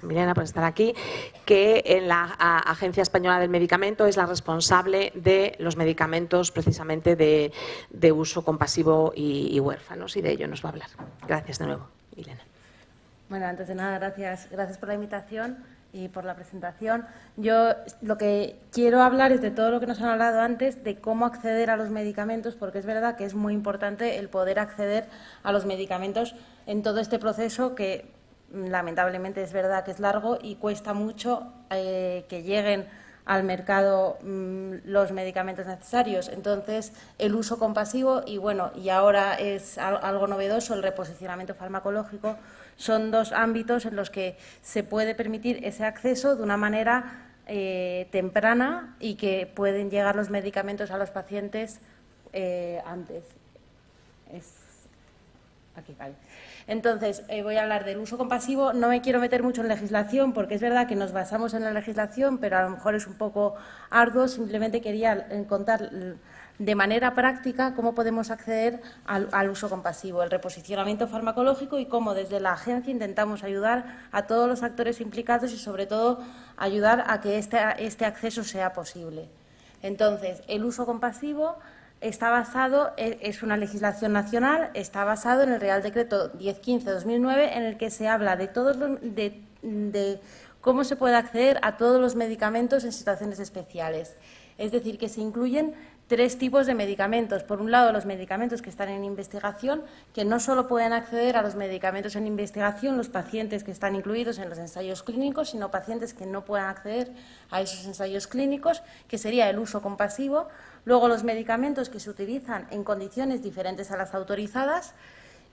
Milena, por estar aquí, que en la Agencia Española del Medicamento es la responsable de los medicamentos precisamente de uso compasivo y huérfanos, y de ello nos va a hablar. Gracias de nuevo, Milena. Bueno, antes de nada, gracias por la invitación y por la presentación. Yo lo que quiero hablar es de todo lo que nos han hablado antes, de cómo acceder a los medicamentos, porque es verdad que es muy importante el poder acceder a los medicamentos en todo este proceso que lamentablemente es verdad que es largo y cuesta mucho que lleguen al mercado los medicamentos necesarios. Entonces, el uso compasivo y, bueno, y ahora es algo novedoso, el reposicionamiento farmacológico, son dos ámbitos en los que se puede permitir ese acceso de una manera temprana y que pueden llegar los medicamentos a los pacientes antes. Aquí, vale. Entonces, voy a hablar del uso compasivo. No me quiero meter mucho en legislación porque es verdad que nos basamos en la legislación, pero a lo mejor es un poco arduo. Simplemente quería contar de manera práctica cómo podemos acceder al uso compasivo, el reposicionamiento farmacológico y cómo desde la agencia intentamos ayudar a todos los actores implicados y, sobre todo, ayudar a que este acceso sea posible. Entonces, el uso compasivo está basado, es una legislación nacional, está basado en el Real Decreto 1015/2009, en el que se habla de cómo se puede acceder a todos los medicamentos en situaciones especiales. Es decir, que se incluyen tres tipos de medicamentos. Por un lado, los medicamentos que están en investigación, que no solo pueden acceder a los medicamentos en investigación los pacientes que están incluidos en los ensayos clínicos, sino pacientes que no puedan acceder a esos ensayos clínicos, que sería el uso compasivo. Luego, los medicamentos que se utilizan en condiciones diferentes a las autorizadas,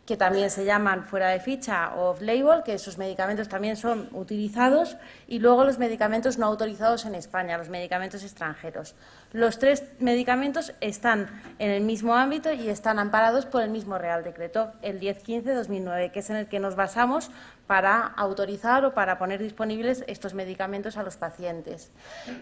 que también se llaman fuera de ficha o off-label, que esos medicamentos también son utilizados, y luego los medicamentos no autorizados en España, los medicamentos extranjeros. Los tres medicamentos están en el mismo ámbito y están amparados por el mismo Real Decreto, el 1015/2009, que es en el que nos basamos para autorizar o para poner disponibles estos medicamentos a los pacientes.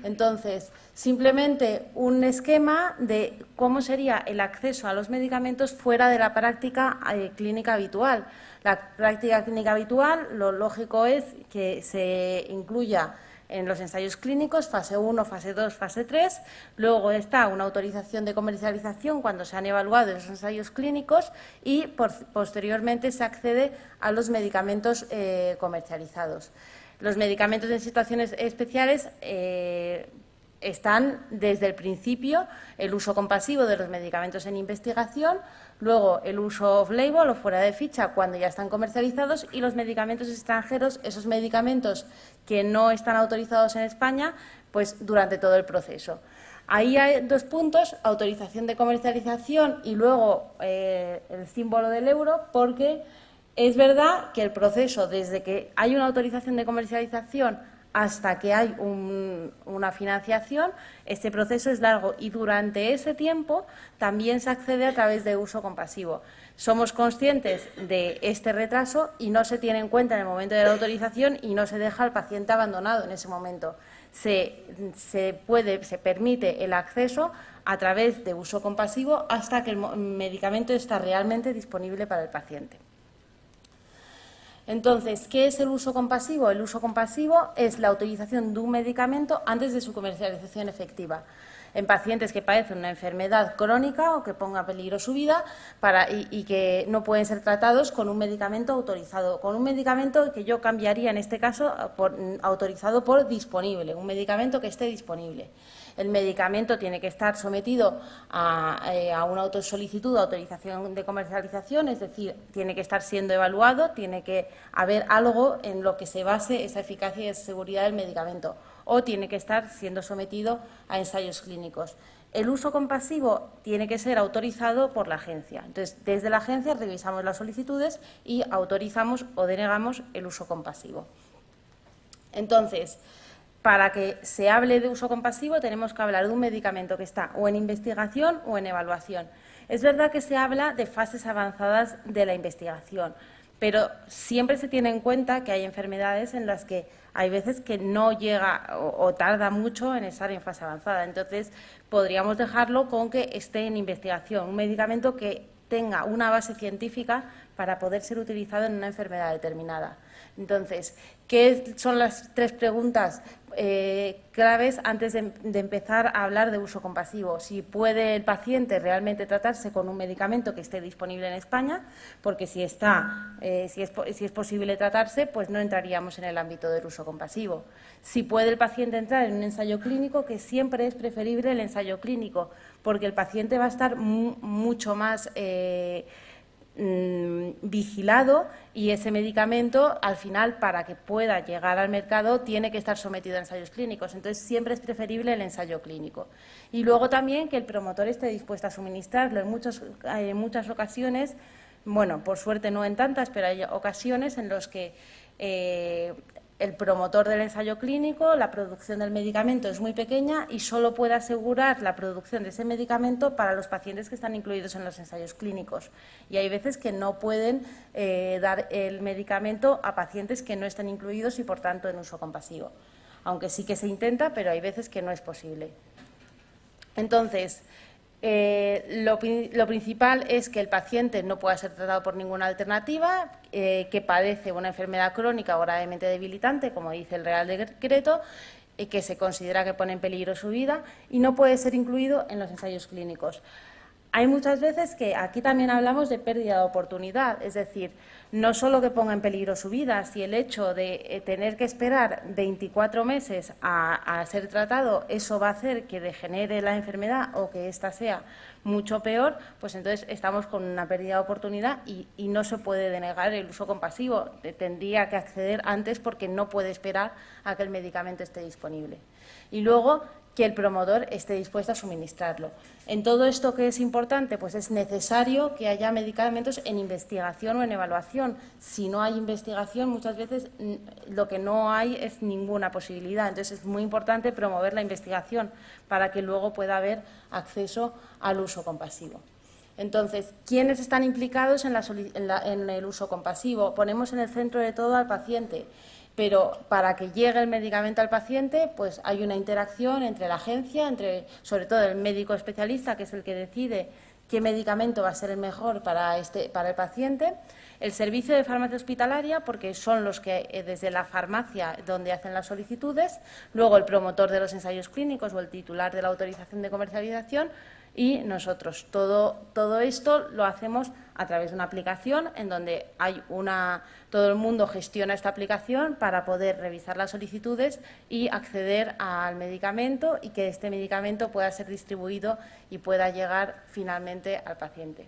Entonces, simplemente un esquema de cómo sería el acceso a los medicamentos fuera de la práctica clínica habitual. La práctica clínica habitual, lo lógico es que se incluya en los ensayos clínicos, fase 1, fase 2, fase 3. Luego está una autorización de comercialización cuando se han evaluado esos ensayos clínicos y posteriormente se accede a los medicamentos comercializados. Los medicamentos en situaciones especiales están desde el principio el uso compasivo de los medicamentos en investigación, luego el uso off-label o fuera de ficha cuando ya están comercializados y los medicamentos extranjeros, esos medicamentos que no están autorizados en España, pues durante todo el proceso. Ahí hay dos puntos, autorización de comercialización y luego el símbolo del euro, porque es verdad que el proceso, desde que hay una autorización de comercialización hasta que hay una financiación, este proceso es largo y durante ese tiempo también se accede a través de uso compasivo. Somos conscientes de este retraso y no se tiene en cuenta en el momento de la autorización y no se deja al paciente abandonado en ese momento. Se permite el acceso a través de uso compasivo hasta que el medicamento está realmente disponible para el paciente. Entonces, ¿qué es el uso compasivo? El uso compasivo es la utilización de un medicamento antes de su comercialización efectiva en pacientes que padecen una enfermedad crónica o que ponga en peligro su vida y que no pueden ser tratados con un medicamento autorizado, con un medicamento que yo cambiaría en este caso por autorizado por disponible, un medicamento que esté disponible. El medicamento tiene que estar sometido a una autosolicitud de autorización de comercialización, es decir, tiene que estar siendo evaluado, tiene que haber algo en lo que se base esa eficacia y esa seguridad del medicamento, o tiene que estar siendo sometido a ensayos clínicos. El uso compasivo tiene que ser autorizado por la agencia. Entonces, desde la agencia revisamos las solicitudes y autorizamos o denegamos el uso compasivo. Entonces, para que se hable de uso compasivo tenemos que hablar de un medicamento que está o en investigación o en evaluación. Es verdad que se habla de fases avanzadas de la investigación, pero siempre se tiene en cuenta que hay enfermedades en las que hay veces que no llega o tarda mucho en estar en fase avanzada. Entonces, podríamos dejarlo con que esté en investigación, un medicamento que tenga una base científica para poder ser utilizado en una enfermedad determinada. Entonces, ¿qué son las 3 preguntas claves antes de empezar a hablar de uso compasivo? Si puede el paciente realmente tratarse con un medicamento que esté disponible en España, porque si es posible tratarse, pues no entraríamos en el ámbito del uso compasivo. Si puede el paciente entrar en un ensayo clínico, que siempre es preferible el ensayo clínico, porque el paciente va a estar mucho más vigilado, y ese medicamento, al final, para que pueda llegar al mercado, tiene que estar sometido a ensayos clínicos. Entonces, siempre es preferible el ensayo clínico. Y luego también que el promotor esté dispuesto a suministrarlo. En muchas ocasiones, bueno, por suerte no en tantas, pero hay ocasiones en las que el promotor del ensayo clínico, la producción del medicamento es muy pequeña y solo puede asegurar la producción de ese medicamento para los pacientes que están incluidos en los ensayos clínicos. Y hay veces que no pueden dar el medicamento a pacientes que no estén incluidos y, por tanto, en uso compasivo. Aunque sí que se intenta, pero hay veces que no es posible. Entonces, lo principal es que el paciente no pueda ser tratado por ninguna alternativa, que padece una enfermedad crónica o gravemente debilitante, como dice el Real Decreto, que se considera que pone en peligro su vida y no puede ser incluido en los ensayos clínicos. Hay muchas veces que aquí también hablamos de pérdida de oportunidad, es decir, no solo que ponga en peligro su vida, si el hecho de tener que esperar 24 meses a ser tratado, eso va a hacer que degenere la enfermedad o que ésta sea mucho peor, pues entonces estamos con una pérdida de oportunidad y no se puede denegar el uso compasivo. Tendría que acceder antes porque no puede esperar a que el medicamento esté disponible. Y luego, que el promotor esté dispuesto a suministrarlo. En todo esto, ¿qué es importante? Pues es necesario que haya medicamentos en investigación o en evaluación. Si no hay investigación, muchas veces lo que no hay es ninguna posibilidad. Entonces, es muy importante promover la investigación para que luego pueda haber acceso al uso compasivo. Entonces, ¿quiénes están implicados en el uso compasivo? Ponemos en el centro de todo al paciente. Pero para que llegue el medicamento al paciente, pues hay una interacción entre la agencia, sobre todo el médico especialista, que es el que decide qué medicamento va a ser el mejor para el paciente, el servicio de farmacia hospitalaria, porque son los que desde la farmacia donde hacen las solicitudes, luego el promotor de los ensayos clínicos o el titular de la autorización de comercialización, y nosotros. Todo esto lo hacemos a través de una aplicación en donde todo el mundo gestiona esta aplicación para poder revisar las solicitudes y acceder al medicamento y que este medicamento pueda ser distribuido y pueda llegar finalmente al paciente.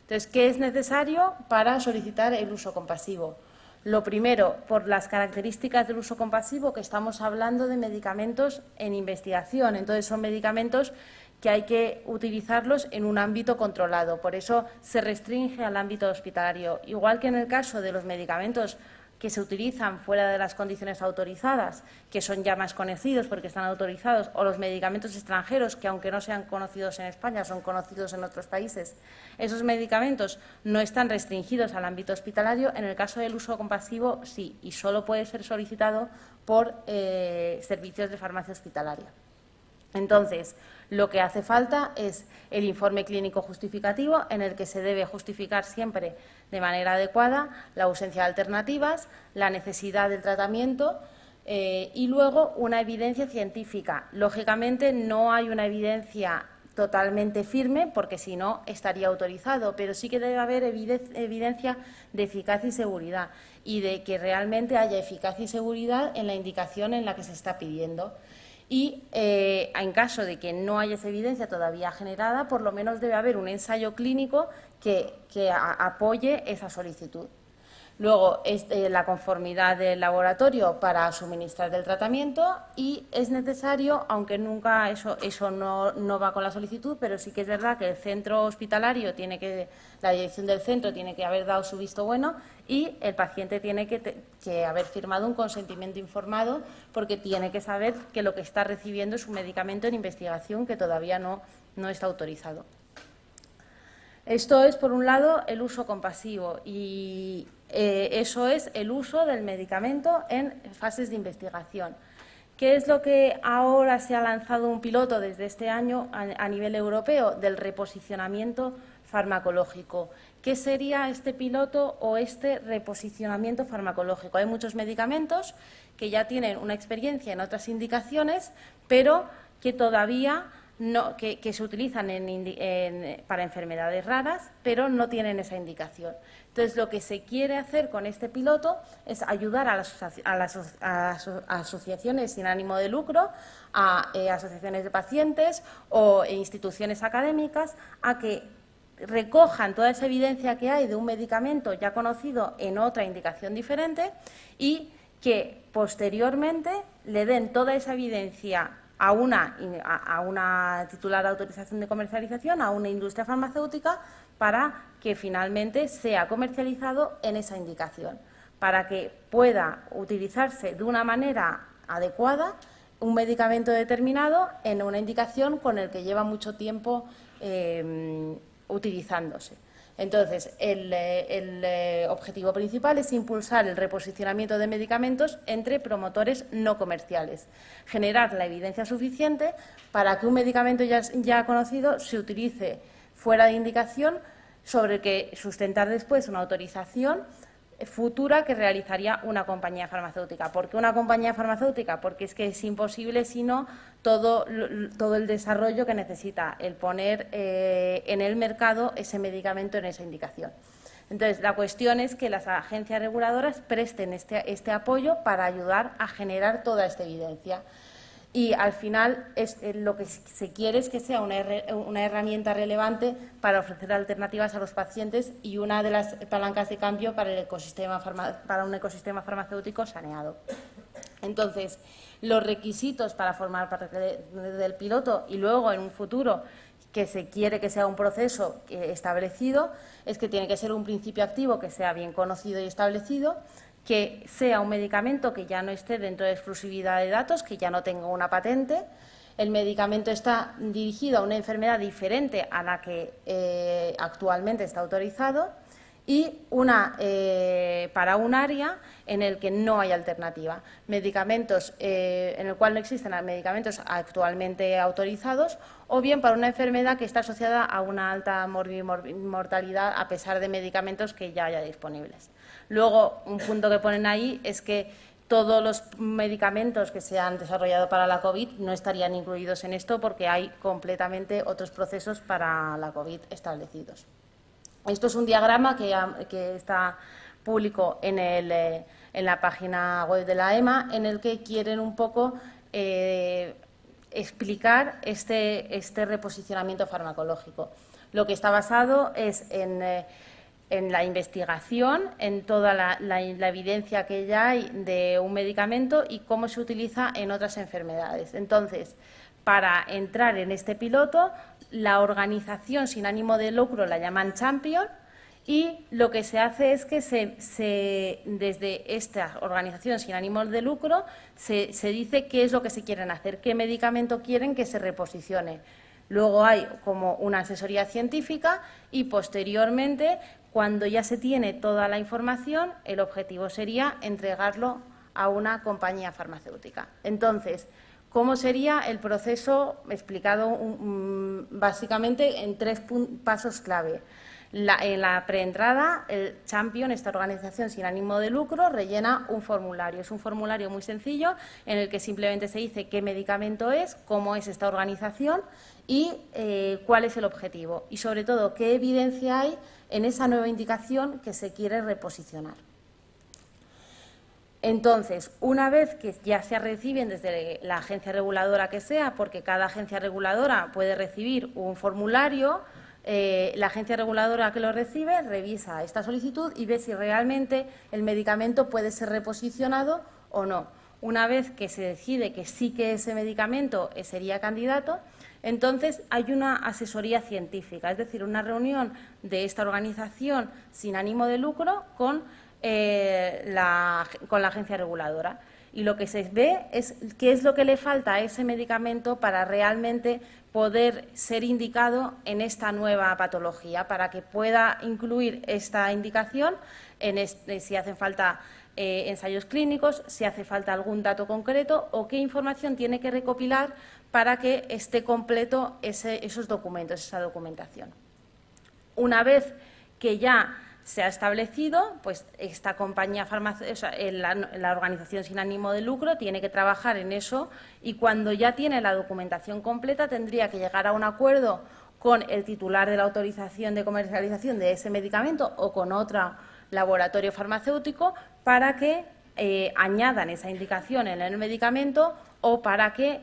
Entonces, ¿qué es necesario para solicitar el uso compasivo? Lo primero, por las características del uso compasivo, que estamos hablando de medicamentos en investigación. Entonces, son medicamentos que hay que utilizarlos en un ámbito controlado. Por eso se restringe al ámbito hospitalario. Igual que en el caso de los medicamentos que se utilizan fuera de las condiciones autorizadas, que son ya más conocidos porque están autorizados, o los medicamentos extranjeros, que aunque no sean conocidos en España, son conocidos en otros países, esos medicamentos no están restringidos al ámbito hospitalario. En el caso del uso compasivo, sí, y solo puede ser solicitado por servicios de farmacia hospitalaria. Entonces, lo que hace falta es el informe clínico justificativo, en el que se debe justificar siempre de manera adecuada la ausencia de alternativas, la necesidad del tratamiento y luego una evidencia científica. Lógicamente, no hay una evidencia totalmente firme, porque si no estaría autorizado, pero sí que debe haber evidencia de eficacia y seguridad, y de que realmente haya eficacia y seguridad en la indicación en la que se está pidiendo. Y en caso de que no haya esa evidencia todavía generada, por lo menos debe haber un ensayo clínico que apoye esa solicitud. Luego, la conformidad del laboratorio para suministrar del tratamiento, y es necesario, aunque nunca eso no va con la solicitud, pero sí que es verdad que el centro hospitalario la dirección del centro tiene que haber dado su visto bueno, y el paciente tiene que haber firmado un consentimiento informado, porque tiene que saber que lo que está recibiendo es un medicamento en investigación que todavía no está autorizado. Esto es, por un lado, el uso compasivo, y eso es el uso del medicamento en fases de investigación. ¿Qué es lo que ahora se ha lanzado un piloto desde este año a nivel europeo? Del reposicionamiento farmacológico, ¿qué sería este piloto o este reposicionamiento farmacológico? Hay muchos medicamentos que ya tienen una experiencia en otras indicaciones, pero que todavía no, que se utilizan para enfermedades raras, pero no tienen esa indicación. Entonces, lo que se quiere hacer con este piloto es ayudar a las asociaciones sin ánimo de lucro, a asociaciones de pacientes o instituciones académicas a que recojan toda esa evidencia que hay de un medicamento ya conocido en otra indicación diferente y que posteriormente le den toda esa evidencia a una titular de autorización de comercialización, a una industria farmacéutica, para que finalmente sea comercializado en esa indicación, para que pueda utilizarse de una manera adecuada un medicamento determinado en una indicación con el que lleva mucho tiempo utilizándose. Entonces, el objetivo principal es impulsar el reposicionamiento de medicamentos entre promotores no comerciales, generar la evidencia suficiente para que un medicamento ya conocido se utilice fuera de indicación, sobre el que sustentar después una autorización futura que realizaría una compañía farmacéutica. ¿Por qué una compañía farmacéutica? Porque es que es imposible sino todo el desarrollo que necesita el poner en el mercado ese medicamento en esa indicación. Entonces, la cuestión es que las agencias reguladoras presten este apoyo para ayudar a generar toda esta evidencia. Y al final lo que se quiere es que sea una herramienta relevante para ofrecer alternativas a los pacientes y una de las palancas de cambio para un ecosistema farmacéutico saneado. Entonces, los requisitos para formar parte del piloto y luego en un futuro que se quiere que sea un proceso establecido es que tiene que ser un principio activo que sea bien conocido y establecido, que sea un medicamento que ya no esté dentro de exclusividad de datos, que ya no tenga una patente. El medicamento está dirigido a una enfermedad diferente a la que actualmente está autorizado y para un área en el que no hay alternativa. Medicamentos en el cual no existen medicamentos actualmente autorizados, o bien para una enfermedad que está asociada a una alta mortalidad a pesar de medicamentos que ya haya disponibles. Luego, un punto que ponen ahí es que todos los medicamentos que se han desarrollado para la COVID no estarían incluidos en esto porque hay completamente otros procesos para la COVID establecidos. Esto es un diagrama que está público en la página web de la EMA, en el que quieren un poco explicar este reposicionamiento farmacológico. Lo que está basado es en la investigación, en toda la evidencia que ya hay de un medicamento y cómo se utiliza en otras enfermedades. Entonces, para entrar en este piloto, la organización sin ánimo de lucro la llaman Champion y lo que se hace es que desde esta organización sin ánimo de lucro se dice qué es lo que se quieren hacer, qué medicamento quieren que se reposicione. Luego hay como una asesoría científica y posteriormente, cuando ya se tiene toda la información, el objetivo sería entregarlo a una compañía farmacéutica. Entonces, ¿cómo sería el proceso explicado básicamente en 3 pasos clave? En la preentrada, el Champion, esta organización sin ánimo de lucro, rellena un formulario. Es un formulario muy sencillo en el que simplemente se dice qué medicamento es, cómo es esta organización y cuál es el objetivo. Y, sobre todo, qué evidencia hay en esa nueva indicación que se quiere reposicionar. Entonces, una vez que ya se reciben desde la agencia reguladora que sea, porque cada agencia reguladora puede recibir un formulario, la agencia reguladora que lo recibe revisa esta solicitud y ve si realmente el medicamento puede ser reposicionado o no. Una vez que se decide que sí que ese medicamento sería candidato, entonces hay una asesoría científica, es decir, una reunión de esta organización sin ánimo de lucro con la agencia reguladora. Y lo que se ve es qué es lo que le falta a ese medicamento para realmente poder ser indicado en esta nueva patología, para que pueda incluir esta indicación si hacen falta ensayos clínicos, si hace falta algún dato concreto o qué información tiene que recopilar para que esté completo esos documentos, esa documentación. Una vez que ya se ha establecido, pues esta compañía farmacéutica, la organización sin ánimo de lucro, tiene que trabajar en eso y cuando ya tiene la documentación completa tendría que llegar a un acuerdo con el titular de la autorización de comercialización de ese medicamento o con otro laboratorio farmacéutico para que añadan esa indicación en el medicamento o para que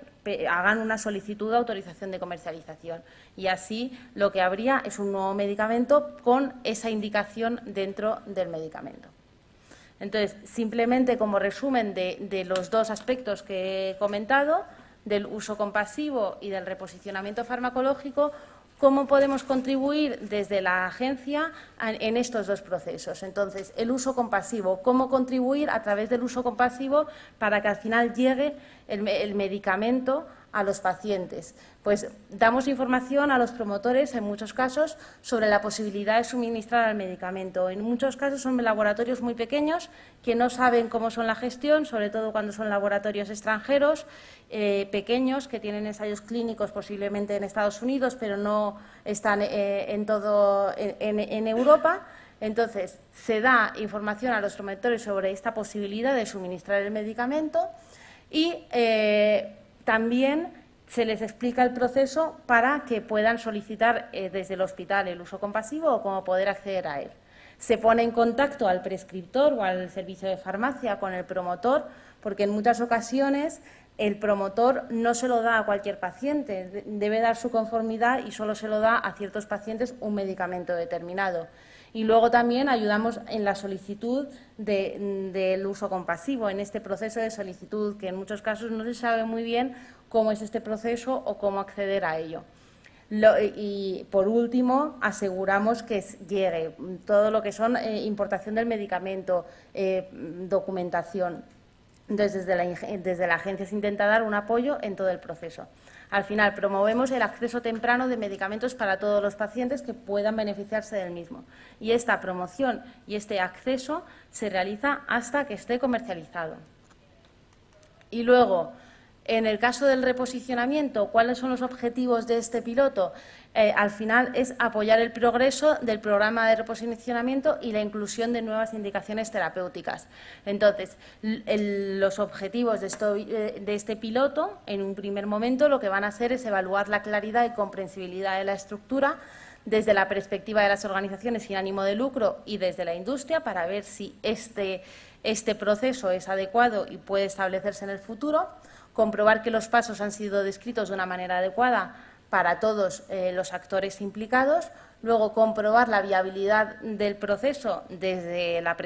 hagan una solicitud de autorización de comercialización. Y así lo que habría es un nuevo medicamento con esa indicación dentro del medicamento. Entonces, simplemente como resumen de los dos aspectos que he comentado, del uso compasivo y del reposicionamiento farmacológico, ¿cómo podemos contribuir desde la agencia en estos dos procesos? Entonces, el uso compasivo, ¿cómo contribuir a través del uso compasivo para que al final llegue el medicamento a los pacientes? Pues damos información a los promotores, en muchos casos, sobre la posibilidad de suministrar el medicamento. En muchos casos son laboratorios muy pequeños que no saben cómo son la gestión, sobre todo cuando son laboratorios extranjeros, pequeños, que tienen ensayos clínicos posiblemente en Estados Unidos, pero no están en Europa. Entonces, se da información a los promotores sobre esta posibilidad de suministrar el medicamento y también se les explica el proceso para que puedan solicitar desde el hospital el uso compasivo o cómo poder acceder a él. Se pone en contacto al prescriptor o al servicio de farmacia con el promotor, porque en muchas ocasiones el promotor no se lo da a cualquier paciente, debe dar su conformidad y solo se lo da a ciertos pacientes un medicamento determinado. Y luego también ayudamos en la solicitud del uso compasivo, en este proceso de solicitud, que en muchos casos no se sabe muy bien cómo es este proceso o cómo acceder a ello. Y, por último, aseguramos que llegue todo lo que son importación del medicamento, documentación. Entonces, desde la agencia se intenta dar un apoyo en todo el proceso. Al final, promovemos el acceso temprano de medicamentos para todos los pacientes que puedan beneficiarse del mismo. Y esta promoción y este acceso se realiza hasta que esté comercializado. Y luego, en el caso del reposicionamiento, ¿cuáles son los objetivos de este piloto? Al final es apoyar el progreso del programa de reposicionamiento y la inclusión de nuevas indicaciones terapéuticas. Entonces, los objetivos de este piloto, en un primer momento, lo que van a hacer es evaluar la claridad y comprensibilidad de la estructura desde la perspectiva de las organizaciones sin ánimo de lucro y desde la industria para ver si este proceso es adecuado y puede establecerse en el futuro. Comprobar que los pasos han sido descritos de una manera adecuada para todos los actores implicados, luego comprobar la viabilidad del proceso desde la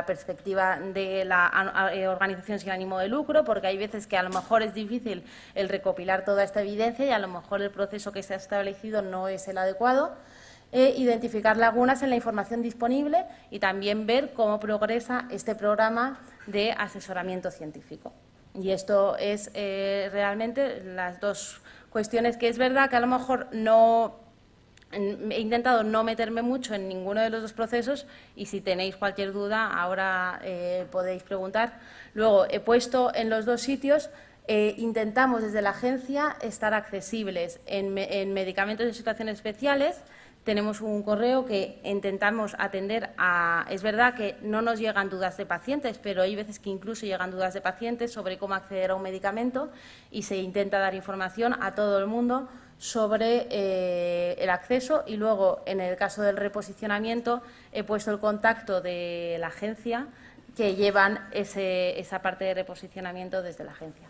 perspectiva de la organización sin ánimo de lucro, porque hay veces que a lo mejor es difícil el recopilar toda esta evidencia y a lo mejor el proceso que se ha establecido no es el adecuado. Identificar lagunas en la información disponible y también ver cómo progresa este programa de asesoramiento científico. Y esto es realmente las dos cuestiones que es verdad que a lo mejor he intentado no meterme mucho en ninguno de los dos procesos y si tenéis cualquier duda ahora podéis preguntar. Luego he puesto en los dos sitios, intentamos desde la agencia estar accesibles en medicamentos de situaciones especiales. Tenemos un correo que intentamos atender a... Es verdad que no nos llegan dudas de pacientes, pero hay veces que incluso llegan dudas de pacientes sobre cómo acceder a un medicamento y se intenta dar información a todo el mundo sobre el acceso. Y luego, en el caso del reposicionamiento, he puesto el contacto de la agencia que llevan esa parte de reposicionamiento desde la agencia.